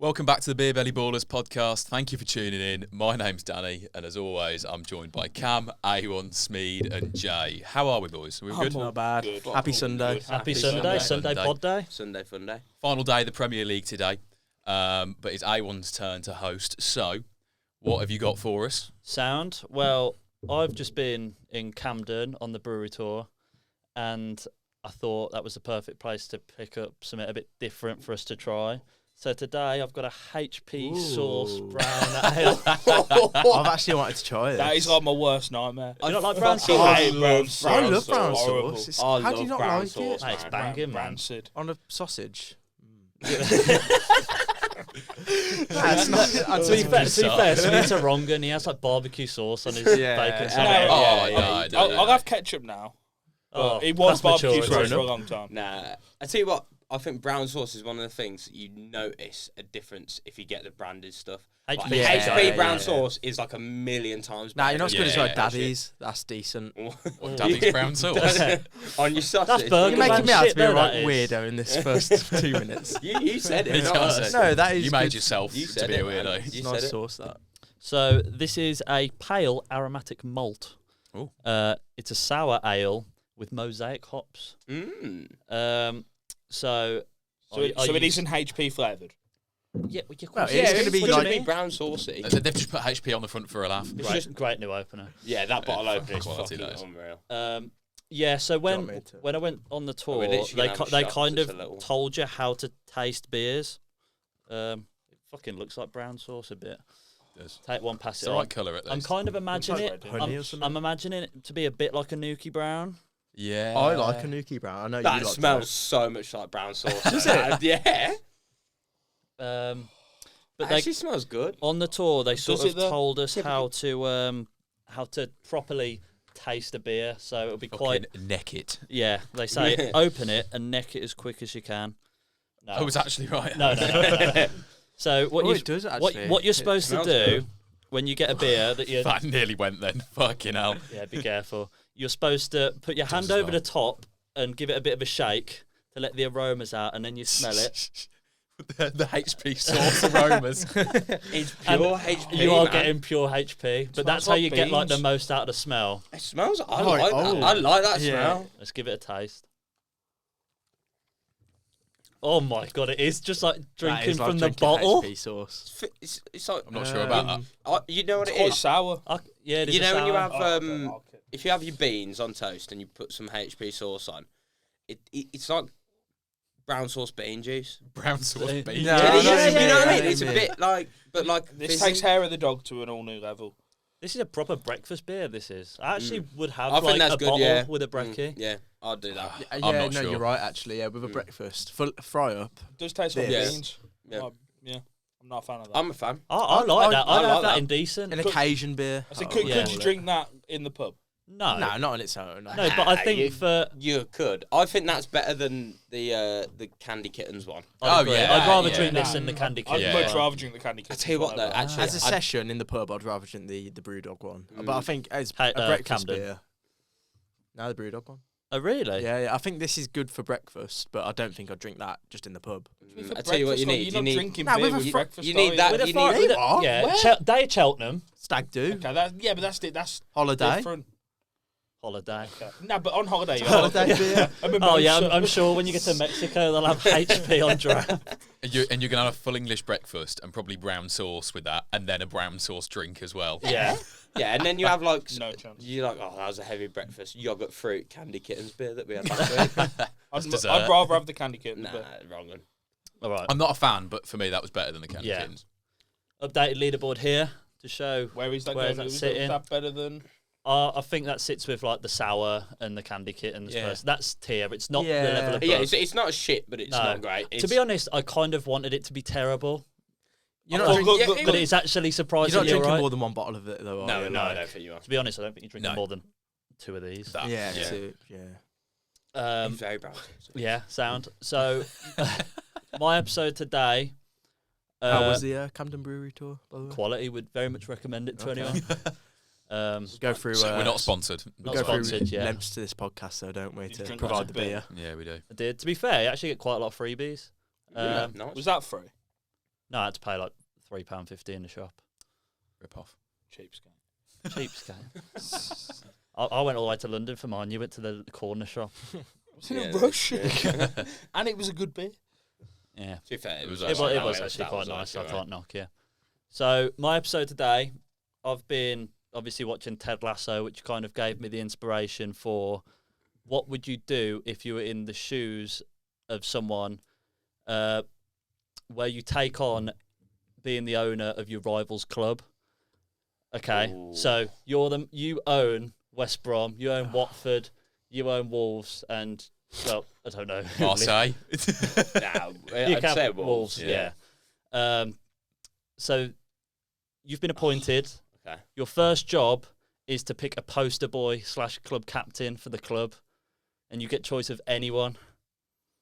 Welcome back to the Beer Belly Ballers podcast. Thank you for tuning in. My name's Danny, and as always, I'm joined by Cam, A1, Smeed, and Jay. How are we, boys? Are we good? Not bad. Good. Happy Sunday. Happy Sunday. Sunday pod day. Sunday fun day. Final day of the Premier League today, but it's A1's turn to host. So, what have you got for us? Sound. Well, I've just been in Camden on the brewery tour, and I thought that was the perfect place to pick up something a bit different for us to try. So today I've got a HP sauce brown ale. I've actually wanted to try this. That is like my worst nightmare. You don't like brown fucking sauce? hate brown sauce. I love brown Horrible. sauce. I How do you love not brown like sauce, it? Mate, it's banging, man. Rancid. On a sausage. To be fair, Smeed's a wrong and he has like barbecue sauce on his bacon sandwich. No. I'll have ketchup now. Oh, It was that's barbecue mature, sauce isn't for it? a long time. Nah, I tell you what, I think brown sauce is one of the things that you notice a difference if you get the branded stuff. Like, HP Yeah, HP yeah, brown yeah. sauce is like a million times Nah, better. you're not as good as Yeah, like Daddy's. That's decent. What, Daddy's brown sauce? On your sausage. burger You're making me out to be a shit, right that is. weirdo in this first 2 minutes. You said it. You not can't us. say- No, that is You made good. yourself You to said be a it, man. weirdo. You It's said nice it. sauce, that. So this is a pale aromatic malt. Ooh. It's a sour ale with mosaic hops. So It isn't HP flavoured. Yeah, Well, yeah, it's gonna be What do you like- mean brown saucy. They've just put HP on the front for a laugh. It's great, just great new opener. yeah, that bottle opener is Quality, fucking that is. unreal. Yeah, so want me when to? when I went on the tour, literally they gonna have a they shot, kind just of a little. told you how to taste beers. It fucking looks like brown sauce a bit. It's Take one, pass the it right on. colour at least. I'm kind of imagining like it. honey or something. I'm imagining it to be a bit like a Nuki Brown. Yeah. I like a Nuki Brown. I know That you like smells so much like brown sauce. Does it? Yeah. But It actually smells good. on the tour, they sort Does of it though? told us how to properly taste a beer. So it'll be quite. Fucking neck it. Yeah, they say open it and neck it as quick as you can. No, Oh, it's actually right. no. So what Oh, you it does what actually. you're supposed to smells do good. when you get a beer that you That nearly went then. Fucking hell. yeah, be careful. You're supposed to put your hand Does over well. the top and give it a bit of a shake to let the aromas out, and then you smell it. the HP sauce aromas. It's And pure HP. You are man. getting pure HP, but that's Smells how like you get like the beans. most out of the smell. It smells. I Oh, like oh. that. I like that Yeah. smell. Let's give it a taste. Oh my god, it is just like That drinking is like from the drinking bottle. HP sauce. It's like I'm not sure about that. you know what It's it quite is. sour. Yeah, it is You a know when you sour. have if you have your beans on toast and you put some HP sauce on, it's like brown sauce bean juice. Brown sauce Yeah. beans. No, Yeah, I know you what you know what I mean, mean? I It's a know bit like, but like This fizzy. takes hair of the dog to an all new level. This is a proper breakfast beer. This is. I actually would have I think like that's a good. bottle Yeah, with a brekkie. Yeah, I'll do that. Yeah, I'm no, not sure. you're right actually. Yeah, with a breakfast, fry up. It does taste like Yeah. beans. Yeah. Yeah. I'm not a fan of that. I'm a fan. I like that. I I'd have like that that. in decent. An occasion beer. I said, Oh, could yeah. you drink that in the pub? No, No, not on its own. no, but I think you- for You could. I think that's better than the Candy Kittens one. I'd Oh, agree. yeah, I'd rather yeah. drink this Nah, than the candy I'd cane. much rather drink the candy. I tell you what though, actually, As a I'd- session in the pub, I'd rather drink the Brewdog one. But I think as Hey, a breakfast Camden. beer. No, the Brewdog one. Oh really? Yeah, I think this is good for breakfast, but I don't think I'd drink that just in the pub. I tell you what you need. You're you not need. drinking Nah, beer with a with fr- breakfast. you need are that- With a you fire, need- with a- What? yeah, Where? Day of Cheltenham Stag do. Okay, that's Holiday. different. holiday. Okay. No, but on holiday. You Holiday beer. Oh yeah, I'm sure when you get to Mexico they'll have HP on draft. And you're going to have a full English breakfast and probably brown sauce with that, and then a brown sauce drink as well. Yeah. Yeah, and then you have like No chance. you're like, oh, that was a heavy breakfast. Yogurt, fruit, Candy Kittens beer that we had last week. dessert. I'd rather have the candy kitten. Nah, but wrong one. All right. I'm not a fan, but for me that was better than the candy Yeah. kittens. Updated leaderboard here to show. where is that Where is going? that Is sitting? that better than? I think that sits with like the sour and the candy kittens. Yeah. First. That's tier. It's not Yeah. the level of. Yeah, buzz. it's not a shit, but it's No. not great. To be honest, I kind of wanted it to be terrible, You're Oh, not, drink- look, yeah, look, it but look. it's actually you're surprisingly not drinking alright. more than one bottle of it though. Are no, you? no, I don't think you are. To be honest, I don't think you're drinking No. more than 2 of these. That. Yeah, Yeah. too, yeah. It's very brown. Yeah, sound. So, my episode today. How was the Camden Brewery tour, by the way? Quality? Would very much recommend it to Okay. anyone. Go through. So we're not sponsored. we Not go sponsored, through yeah. lengths to this podcast, though, don't we, You to drink provide lots the of beer. Yeah, we do. I did. To be fair, I actually get quite a lot of freebies. Nice. Was that free? No, I had to pay like £3.50 in the shop. Rip off. Cheapskate. Cheapskate. I went all the way to London for mine. You went to the corner shop. Was in Yeah, a rush. yeah. And it was a good beer. Yeah. To be fair, It was It was actually quite nice. I can't knock, yeah. So my episode today, I've been obviously watching Ted Lasso, which kind of gave me the inspiration for what would you do if you were in the shoes of someone where you take on being the owner of your rival's club. Okay, Ooh. so you own West Brom, you own Watford, you own Wolves, and well, I don't know. Marseille. Nah, You I'd can say have Wolves. yeah. So you've been appointed. Okay. Your first job is to pick a poster boy / club captain for the club, and you get choice of anyone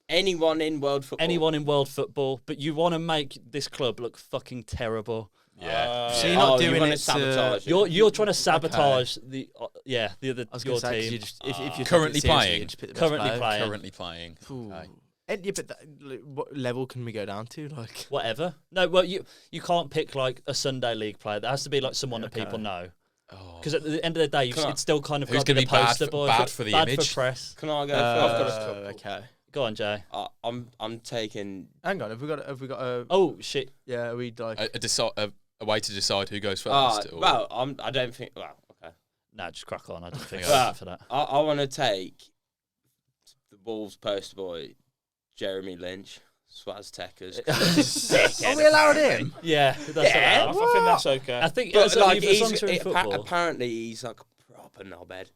Anyone in world football. in world football, but you want to make this club look fucking terrible. Yeah. So you're not you doing wanna it to- sabotage it. You're trying to sabotage the other I was your going to say, 'cause team. you just, if you're Currently taking it seriously, playing. you just pick the best Currently player. playing. Currently playing. Ooh. Okay. Yeah, but what level can we go down to? Like, Whatever. No, well you can't pick like a Sunday league player. There has to be like someone that Okay. people know. Oh. Because at the end of the day, Come on. it's still kind of Who's got to gonna be be the bad poster for- boy. bad for the bad image? for press. Can I go first? I've got a couple. okay. Go on, Jay. I'm taking. Hang on, have we got a? Oh shit! Yeah, are we like? A way to decide who goes first. or- Well, I don't think. Well, okay. Nah, just crack on. I don't think Yeah. I'm ready for that. I want to take the Wolves poster boy, Jeremy Lynch, Swaz Techers. Are we allowed him? Yeah, that's Yeah. I allowed. think that's okay. I think But as, like, as long as you're in he's, football. apparently he's like a proper knobhead.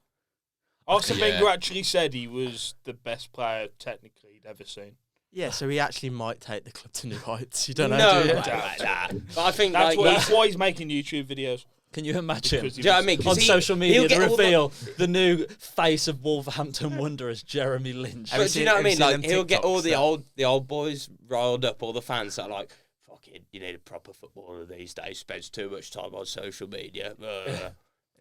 Arsene Yeah. Wenger actually said he was the best player technically he'd ever seen. Yeah, so he actually might take the club to new heights. You don't know, No, do you? nah. But I think That's, like that's why he's making YouTube videos. Can you imagine? Because do he you know what I was- mean? 'Cause On he- social media, he'll they get all the- reveal the new face of Wolverhampton Wanderers, Jeremy Lynch. Have you But do you know what I have you mean? seen Like them he'll get all TikToks the old boys riled up, all the fans that are like, "Fucking, you need a proper footballer these days. Spends too much time on social media."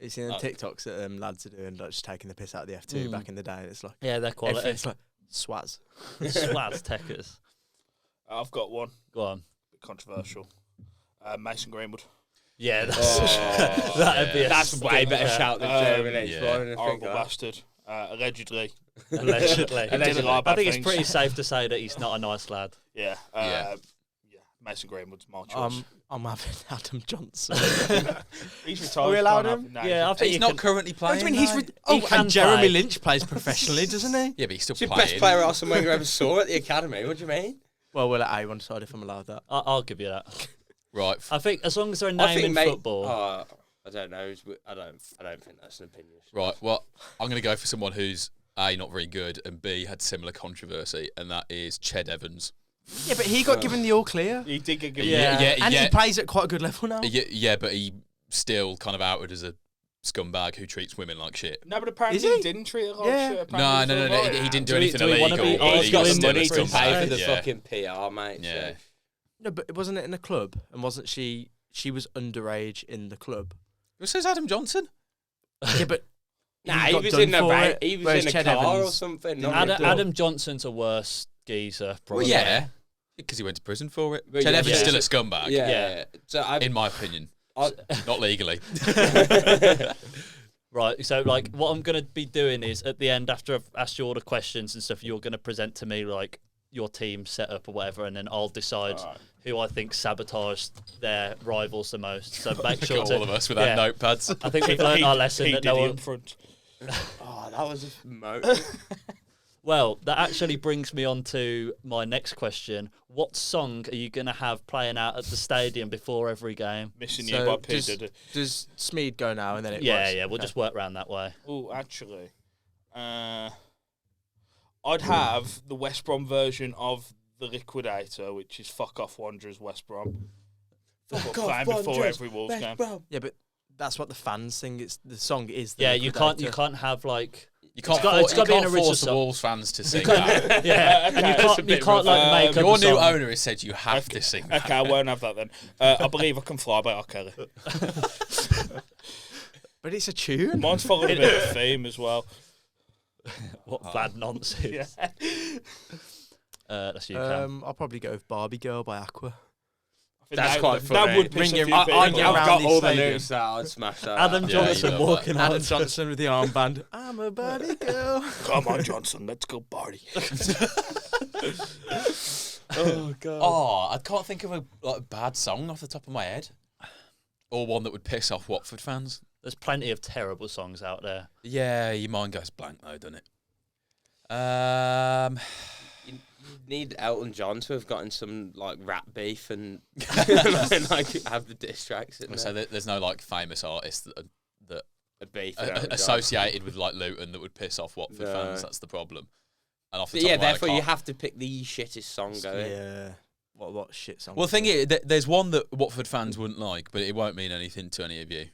You seen them Oh. TikToks that lads are doing, like just taking the piss out of the F2 back in the day. And it's like Yeah, they're quality. everything's like swaz. Swaz Techers. I've got one. Go on. Bit controversial. Mason Greenwood. Yeah, that's Oh, that'd be a That's way better stinker. shout than Jeremy Lynch. yeah. Why didn't I think Horrible of that? bastard. Allegedly. Allegedly. He didn't lie I about think it's things. pretty safe to say that he's not a nice lad. Yeah. Yeah. Yeah. Mason Greenwood's my choice. I'm having Adam Johnson. He's retired. Are we allowed can't him? have- no, Yeah, I he's- think He's you not can- currently What do playing. you mean? though. He can and Jeremy play. Lynch plays professionally, doesn't he? Yeah, but he's still He's the playing. best player Arsene Wenger ever saw at the academy. What do you mean? Well, we'll let A1 decide if I'm allowed that. I'll give you that. Right. I think as long as they're a I name think, in mate, football. I don't know. I don't think that's an opinion. Right. Well, I'm going to go for someone who's A, not very good, and B, had similar controversy, and that is Ched Evans. Yeah, but he got given the all clear. He did get good. Yeah. And he plays at quite a good level now. Yeah, but he still kind of outed as a scumbag who treats women like shit. No, but apparently Is he? he didn't treat a lot Yeah. of shit. No, Apparently no, he no, was he alright. didn't do Do we- anything do we wanna illegal. be but He's he got was the still a money to scumbag, pay for the yeah. fucking PR, mate. Yeah. So. No, but it wasn't it in a club, and wasn't she? She was underage in the club. It says Adam Johnson. Yeah, but Nah, he got was done in a for ra- it, he was whereas in a Ched car or Evans something. didn't not in a get club. Adam Johnson's a worse geezer, Well, probably. yeah, because he went to prison for it. Well, Ched yeah, Evans yeah. still a scumbag, Yeah. Yeah. So I, in my opinion. Not legally. Right, so like what I'm going to be doing is at the end, after I've asked you all the questions and stuff, you're going to present to me like your team setup or whatever, and then I'll decide who I think sabotaged their rivals the most. So make Look sure at to, all of us with our yeah. notepads. I think we've learned our lesson that no one. up front. oh, that was a moat. Well, that actually brings me on to my next question. What song are you going to have playing out at the stadium before every game? Missing So you by P. does- Diddy. does Smeed go now and then it Yeah, works? yeah, we'll Okay. just work around that way. Oh, actually, I'd have the West Brom version of The Liquidator, which is Fuck Off Wanderers West Brom. Fuck Playing off, before Wanderers, every Wolves West game. Brom. Yeah, but that's what the fans sing. It's the song is. The Yeah, you Liquidator. can't have like You can't, it's got to be an original force the song. Wolves fans to sing that. Yeah, and you Okay, can't like make up Your a new song. owner has said you have to sing that. Okay, I won't have that then. I Believe I Can Fly by R. Kelly. But it's a tune. Mine's followed a bit of theme as well. What bad nonsense. Yeah. That's you, Cam. I'll probably go with Barbie Girl by Aqua. I That's quite That funny. would piss a Ring few him- people I've I've off. around got these all the stadiums. news that I'd smash that. Adam out. Yeah, Johnson you love walking Adam on. Johnson with the armband. I'm a buddy girl. Come on, Johnson, let's go party. Oh god. Oh, I can't think of a bad song off the top of my head, or one that would piss off Watford fans. There's plenty of terrible songs out there. Yeah, your mind goes blank though, doesn't it? You need Elton John to have gotten some like rap beef and like have the diss tracks in So there. there's no like famous artists that A beef. are with Elton John. associated with like Luton that would piss off Watford No. fans. That's the problem. And off the But top yeah, of my head, I therefore you can't- have to pick the shittest song going. Yeah. What shit song? Well, the thing is, there's one that Watford fans wouldn't like, but it won't mean anything to any of you.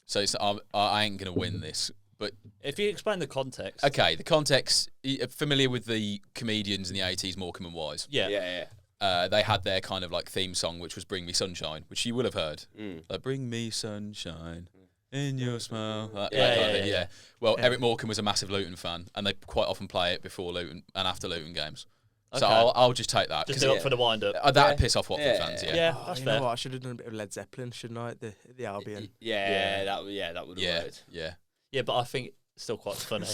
So I ain't gonna win this. But If you explain the context. okay, the context. Familiar with the comedians in the 80s, Morecambe and Wise? Yeah. Yeah. They had their kind of like theme song, which was "Bring Me Sunshine," which you will have heard. Mm. Like, "Bring me sunshine in your smile." That Yeah, kind of thing, yeah. Well, Yeah. Eric Morecambe was a massive Luton fan, and they quite often play it before Luton and after Luton games. So Okay. I'll just take that Just because do it for the wind up. that'd Yeah. piss off Watford Yeah. fans. Yeah, Yeah, Oh, that's you fair. know what? I should have done a bit of Led Zeppelin, shouldn't I? The Albion. Yeah, that would have yeah, worked. yeah. Yeah, but I think it's still quite funny.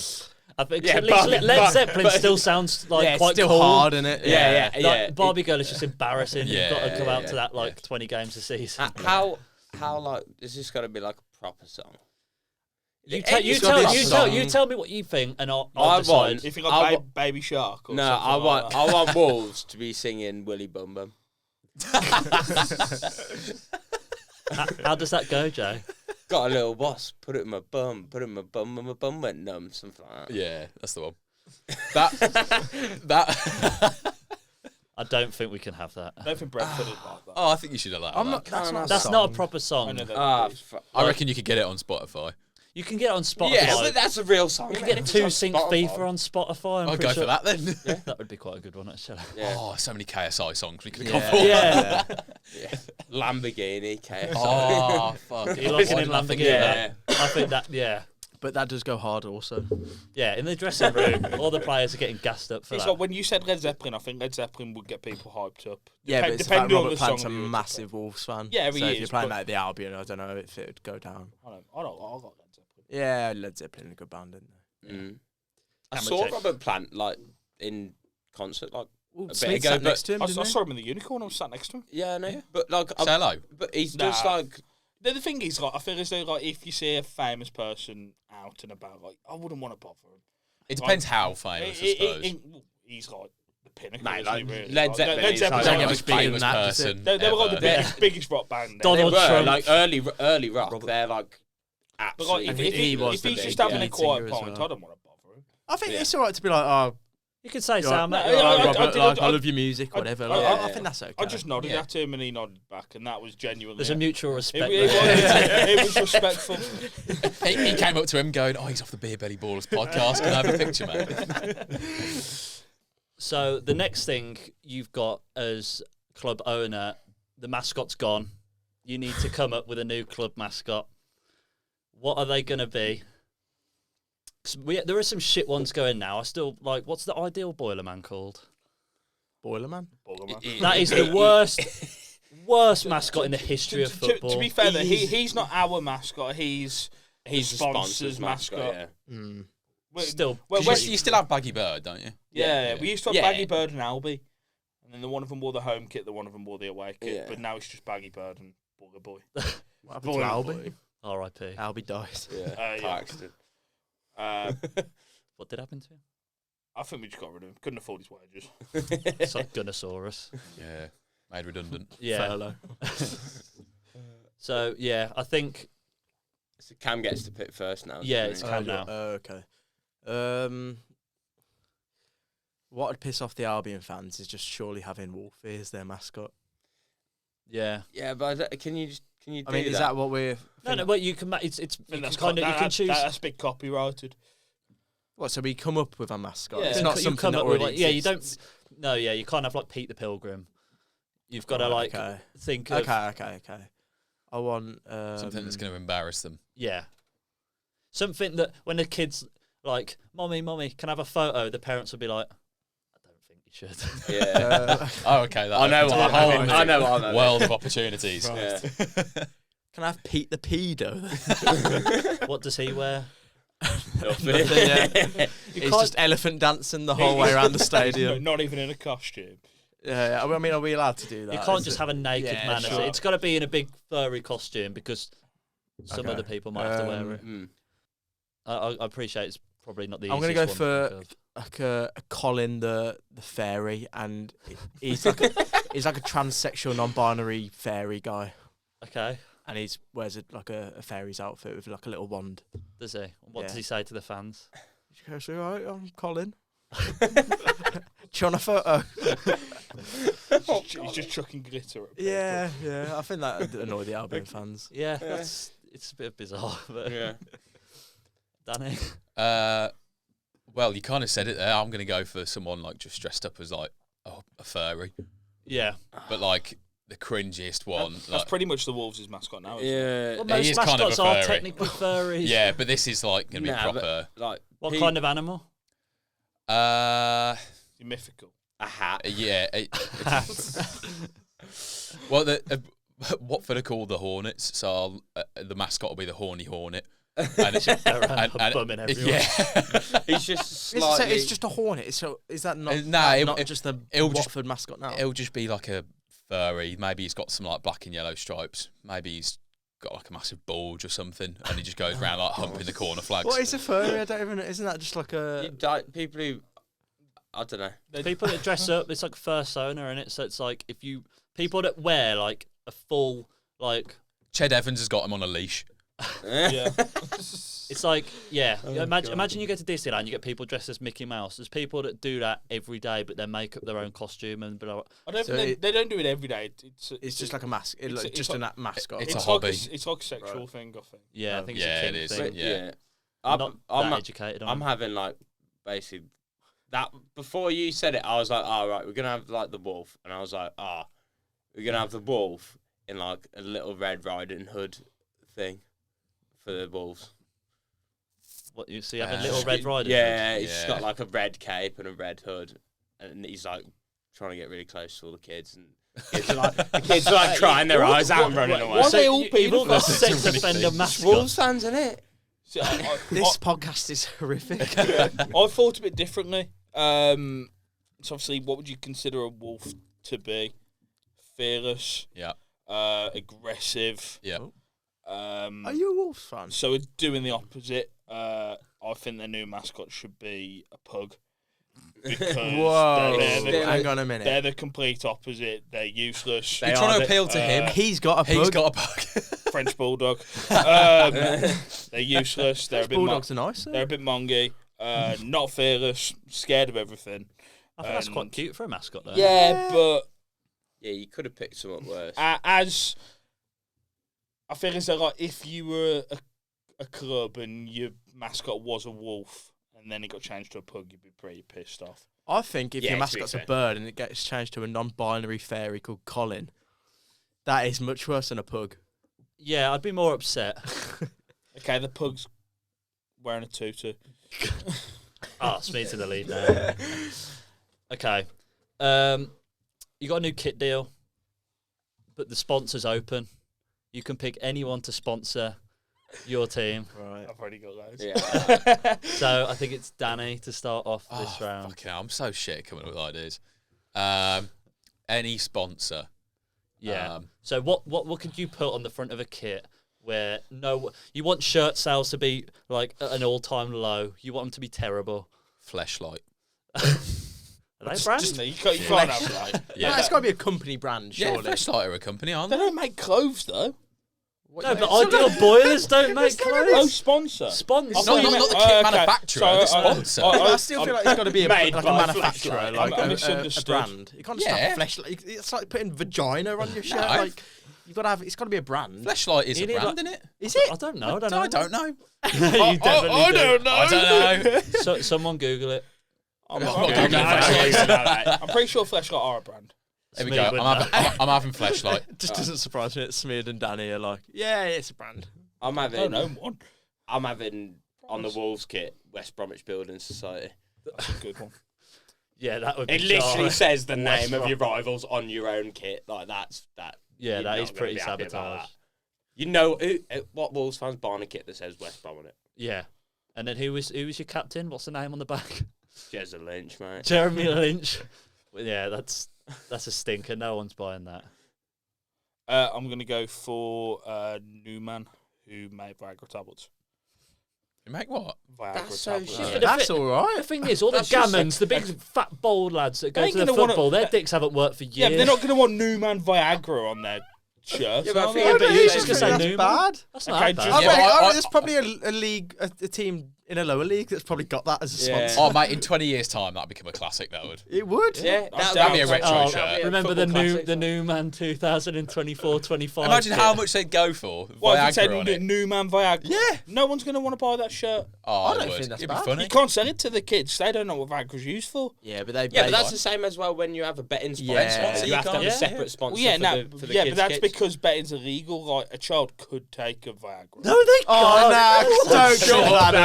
I think Yeah, at least but- Led Zeppelin but- still sounds like Yeah, it's quite still cool. hard, isn't it? Yeah, Like, yeah. Barbie Girl is just embarrassing. You've got to Yeah, come out yeah, to that like yeah. 20 games a season. How like is this got to be like a proper song? You It's gotta be a song. tell me what you think, and I'll I decide. want- If you I got wa- Baby Shark or No, something I like want that. I want Wolves to be singing Willy Bum Bum. How does that go, Jay? Got a little boss, put it in my bum, and my bum went numb, something like that. Yeah, that's the one. That. I don't think we can have that. I don't think Brentford is like that. Oh, I think you should allow I'm that. not. That's not. That's a not a song. proper I song. know that. I reckon you could get it on Spotify. You can get it on Spotify. Yeah, but that's a real song. you can mate. get If two it's sync on Spotify. FIFA on Spotify. I'm I'll pretty go sure. for that then. That would be quite a good one, actually. Yeah. Oh, so many KSI songs we could have Yeah. gone for. Yeah. Yeah. Lamborghini, KSI. Oh, fuck. You're locking Why in didn't I think Lamborghini. of that? Yeah. I think that, yeah. But that does go hard also. Yeah, in the dressing room, all the players are getting gassed up for It's that. like when you said Led Zeppelin, I think Led Zeppelin would get people hyped up. Yeah, but it's the fact depending on Robert the song Plant's a that you were massive Wolves fan. Yeah, so he if is, you're playing but- that at the Albion, I don't know if it would go down. I got Led Zeppelin. Yeah, Led Zeppelin, a good band, isn't they? Mm. I Camera saw check. Robert Plant like in concert like Well, a bit Smith ago, sat but next to him, I didn't he? saw him in the Unicorn. I was sat next to him. yeah, no, but like, Say hello. but he's Nah. just like The thing is, like, I feel as though, like, if you see a famous person out and about, like, I wouldn't want to bother him. It depends how famous, I suppose. He's like the pinnacle. Mate, isn't like, he, really? Led Zeppelin is like Don't the get most much bigger than famous that, does it? person They were like the ever. biggest rock band. Donald they were Trump. like early rock. Robert- They're like But like, absolutely. if, he was if the he's big just having a lead quiet singer as pint, well. I don't want to bother him. I think Yeah. it's alright to be like, oh, You can say, you're Sam, right, no, you're right, I- Robert, I- like, I- I love your music, I- whatever. I- Like, I- I think that's okay. I just nodded Yeah. at him and he nodded back, and that was genuinely. there's a mutual It, respect. it, there. was, it was respectful. He came up to him going, "Oh, he's off the Beer Belly Ballers podcast. Can I have a picture, mate?" So the next thing you've got as club owner, the mascot's gone. You need to come up with a new club mascot. What are they going to be? 'Cause there are some shit ones going now. I still like. What's the ideal Boilerman called? Boilerman. That is the worst mascot in the history of To football. be fair, though, He's- he's not our mascot. He's he's the the sponsor's mascot. mascot. Yeah. Mm. Still, Well, You still have Baggy Bird, don't you? yeah, Yeah. we used to have Yeah. Baggy Bird and Albie, and then the one of them wore the home kit, the one of them wore the away kit. Yeah. But now it's just Baggy Bird and Bugger Boy. What happened to Boy, Albie? R.I.P. Albie died. Yeah. Car Yeah. accident. What did happen to him? I think we just got rid of him. Couldn't afford his wages. It's like Gunnosaurus. Yeah, made redundant. Yeah. Furlough. So yeah, I think So Cam gets to pick first now. Yeah, doesn't it's he? Cam now. Okay. What would piss off the Albion fans is just surely having Wolfie as their mascot. yeah. Yeah, but can you do I mean, is that what we're? No, but you can. It's I you think can that's kind of you can choose. That's big copyrighted. What? So we come up with a mascot. Yeah. It's You not you something come that up with, already like, yeah, you exists. don't. No, yeah, you can't have like Pete the Pilgrim. You've got to Right, like okay. think of Okay. I want Something that's going to embarrass them. yeah, something that when the kids like, mommy, can I have a photo? The parents will be like, I don't think should. Yeah. Oh, okay. That I know opens what up a whole I'm I know what I'm world of opportunities. Yeah. Can I have Pete the pedo? What does he wear? Nothing. It's just elephant dancing the whole way around the stadium. Not even in a costume. Yeah, I mean, are we allowed to do that? You can't Is just it- have a naked Yeah, man. sure. It's got to be in a big furry costume because some Okay. other people might have to wear it. Mm. I appreciate it's probably not the I'm easiest gonna go one to for think of. like a Colin the fairy, and he's like he's like a transsexual, non-binary fairy guy, Okay, and he wears like a fairy's outfit with like a little wand. does he? What does Yeah. he say to the fans? She goes, "All right, I'm Colin." Do you want a photo? He's just chucking glitter at people. Yeah, yeah. I think that would annoy the Albion fans. Yeah, it's a bit bizarre, but Yeah. Danny. Well, you kind of said it there. I'm going to go for someone like just dressed up as like a furry, Yeah, but like the cringiest one. That's Like, pretty much the Wolves' mascot now. Isn't it? Yeah. well, He most is kind of a mascots are furry. technically furries. yeah, but this is like going to be Nah, but- proper. Like What kind of animal? It's mythical. a hat? Yeah. Well, Watford are called the Hornets, so the mascot will be the Horny Hornet. And it's, Bumming everyone. yeah, He's just It's, slightly. it's just a hornet. So is that not? Nah, not it- just the it'll just- Watford mascot now. it'll just be like a furry. Maybe he's got some like black and yellow stripes. Maybe he's got like a massive bulge or something, and he just goes around like humping the corner flags. What is a furry? I don't even. Isn't that just like a? People who, I don't know. People that dress up, it's like fursona, and so it's like if you people that wear like a full like Ched Evans has got him on a leash. Yeah. it's like yeah. Oh, Imagine you go to Disneyland, you get people dressed as Mickey Mouse. There's people that do that every day, but they make up their own costume and blah, blah. I don't So think they don't do it every day. It's just like a mask. it's- Like, it's just like- a mascot. it's It's a like hobby. it's like a sexual thing, I think. Yeah, I think it's Yeah, a king it is. thing. Yeah. I'm I'm, not that I'm, educated on I'm it. having like basically that before you said it, I was like, oh, right, we're gonna have like the wolf, and I was like, we're gonna have the wolf in like a little Red Riding Hood thing for the wolves. What you see, have a little Red Rider. Yeah, he's Yeah. got like a red cape and a red hood, and he's like trying to get really close to all the kids, and the kids are like crying their eyes out and running away. Why are they all You've all got paedophiles? sex Really offender things. mascots. Wolves fans, isn't it? See, This podcast is horrific. I thought a bit differently. So obviously, what would you consider a wolf to be? Fearless, Yeah, aggressive. yeah. Are you a Wolves fan? So we're doing the opposite. I think their new mascot should be a pug. Because Whoa! they're Hang on a they're minute. the complete opposite. They're useless. You're trying to appeal to him. He's got a He's bug. got a bug. French bulldog. They're useless. They're a bit. Bulldogs are nice. They're a bit mongy. Not fearless. Scared of everything. I think that's quite And- cute for a mascot, though. Yeah, but Yeah, you could have picked something worse. as I feel as though, like, if you were a club and your mascot was a wolf and then it got changed to a pug, you'd be pretty pissed off. I think if Yeah, your to be mascot's a fair. bird and it gets changed to a non-binary fairy called Colin, that is much worse than a pug. Yeah, I'd be more upset. Okay, the pug's wearing a tutu. It's me to the lead now. Okay. You got a new kit deal, but the sponsor's open. You can pick anyone to sponsor your team. Right. I've already got those. Yeah. So I think it's Danny to start off this Oh, round. fucking hell, I'm so shit at coming up with ideas. Any sponsor. Yeah. Um, So what could you put on the front of a kit where you want shirt sales to be like at an all-time low. You want them to be terrible. Fleshlight. Are they brands? You can't have that. Yeah. No, it's got to be a company brand, Yeah, surely. Fleshlight are a company, aren't They they? don't make clothes, though. No, but Ideal Boilers don't make Oh, clothes. sponsor. Sponsor. I thought you not meant- the kit okay. manufacturer, So, the sponsor. I still feel like it's got to be a, Made like a by manufacturer, Fleshlight. like I a misunderstood. brand. You can't just Yeah. have fleshlight. It's like putting vagina on your shirt. No. Like you've got to have. It's got to be a brand. Fleshlight is You a need, brand, like- isn't it? Is it? I don't know. I don't know. I don't know. You definitely I do. don't know. I don't know. So, someone Google it. I'm not not Googling Fleshlight. I'm pretty sure Fleshlight are a brand. There we Smeed go. wouldn't I'm having Fleshlight. It just doesn't surprise me that Smeared and Danny are like, yeah, it's a brand. I'm I don't having know one. I'm having on the Wolves kit West Bromwich Building Society. That's a good one. Yeah, that would be It literally jarring. says the West name of Brom. your rivals on your own kit. Like that's that. Yeah, you're that not is gonna pretty be happy about sabotage. that. You know what Wolves fans buying a kit that says West Brom on it? Yeah. And then who was your captain? What's the name on the back? Jezza Lynch, mate. Jeremy Lynch. Well, yeah, that's a stinker. No one's buying that. I'm going to go for Newman, who made Viagra tablets. You make what? Viagra That's so tablets. shit. The That's thi- all right. The thing is, all the That's just gammons, the big fat bald lads that go ain't to the gonna wanna- football, their dicks haven't worked for years. Yeah, but they're not going to want Newman Viagra on their shirt. Yeah, but I are think- they? Yeah, but you you just just gonna say that's Newman. bad. That's not Okay, that just- I bad. Yeah, bet, but I- there's probably a league, a team in a lower league that's probably got that as a Yeah. sponsor. Oh, mate, in 20 years' time, that'd become a classic, that would. It would. Yeah, That'd be a retro Oh, shirt. remember the new man 2024-25. Imagine kit? how much they'd go for. What if Viagra you said on it. Newman Viagra? Yeah. No one's going to want to buy that shirt. Oh, I I don't would. think that's It'd be bad. funny. You can't sell it to the kids. They don't know what Viagra's used for. Yeah, but they. Yeah, but that's the same as well when you have a betting sponsor. Yeah. You have to have Yeah. a separate sponsor Well, yeah, for, no, the, for the yeah, kids' but that's kits. because betting's illegal. Like a child could take a Viagra. No, they Oh can't. no! Don't Shut do up, that.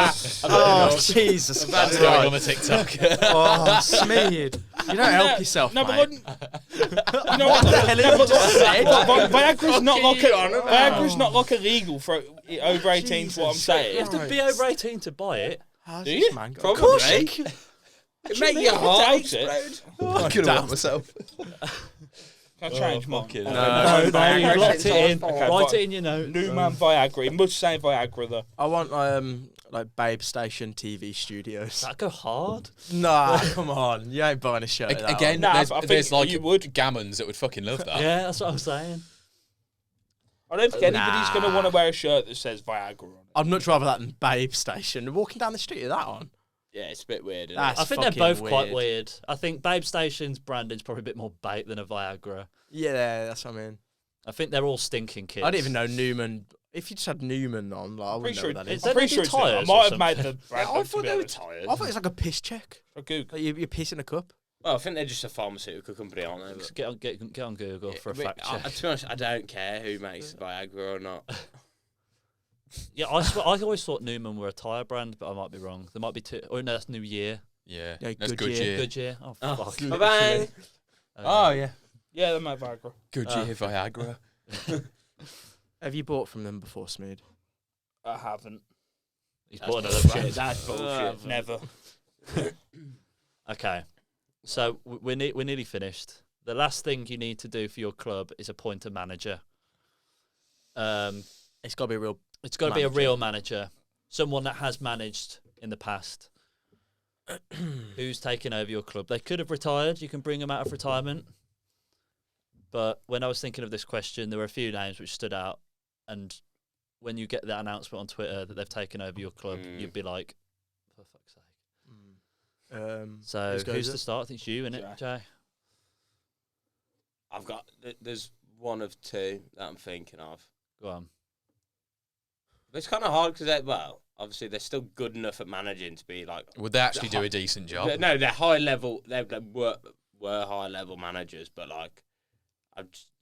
I've had Oh enough. Jesus! That's That's going right. on the TikTok. Oh, Smeed. You don't help yourself, No, mate. but you know what? the hell No, have you but just said? Viagra's not like you on about? Viagra's not like illegal for over 18. Is what I'm Jesus. saying. You have to be over 18 to buy it. How's Do this you? man got- Probably. Of course you can. It make mean? your heart I doubt explode. I could have myself. Can I change mine? fucking Okay, hell. No, Viagra you've locked since it I was in. born. Write Okay, it in your note. Newman Viagra. It must say Viagra though. I want like Babe Station TV studios. That'd go hard. Nah, come on. You ain't buying a shirt. of that Again, Nah, there's, I think there's like you would. gammons that would fucking love that. Yeah, that's what I'm saying. I don't think anybody's going to Nah. want to wear a shirt that says Viagra on it. I'd much rather that than Babe Station. Walking down the street with that on. Yeah, it's a bit weird. Isn't That's I think they're fucking both quite weird. weird. I think Babe Station's branding's probably a bit more bait than a Viagra. Yeah, that's what I mean. I think they're all stinking kids. I didn't even know Newman. If you just had Newman on, like, I wouldn't know Pretty what that sure, is. Is that I'm pretty they sure do it's not. I tyres might or have made the something? brand I up, to thought be they were honest. tired. I thought it was like a piss check. I Google. Like you piss in a cup. Well, I think they're just a pharmaceutical company, aren't they? But- Just get on Google for a But fact check. to be honest, I don't care who makes Viagra or not. Yeah, I always thought Newman were a tyre brand, but I might be wrong. There might be two. Oh no, that's New Year. Yeah, Yeah, that's Goodyear. Goodyear. Goodyear. Oh, Oh, fuck. bye-bye. Oh, yeah. Yeah, they make Viagra. Goodyear Viagra. Have you bought from them before, Smeed? I haven't. He's That's bought another bullshit. brand. That's bullshit. Never. Okay, so we're nearly finished. The last thing you need to do for your club is appoint a manager. It's got to be a real. It's got to be a Manager. real manager, someone that has managed in the past. Who's taken over your club? They could have retired. You can bring them out of retirement. But when I was thinking of this question, there were a few names which stood out. And when you get that announcement on Twitter that they've taken over your club, you'd be like, for fuck's sake. So Who's goes who's it? to start? I think it's you, innit, Jay? I've got. There's one of two that I'm thinking of. Go on. But it's kind of hard because obviously they're still good enough at managing to be like. Would they actually do a decent job? No, they're high level. They were high level managers, but like,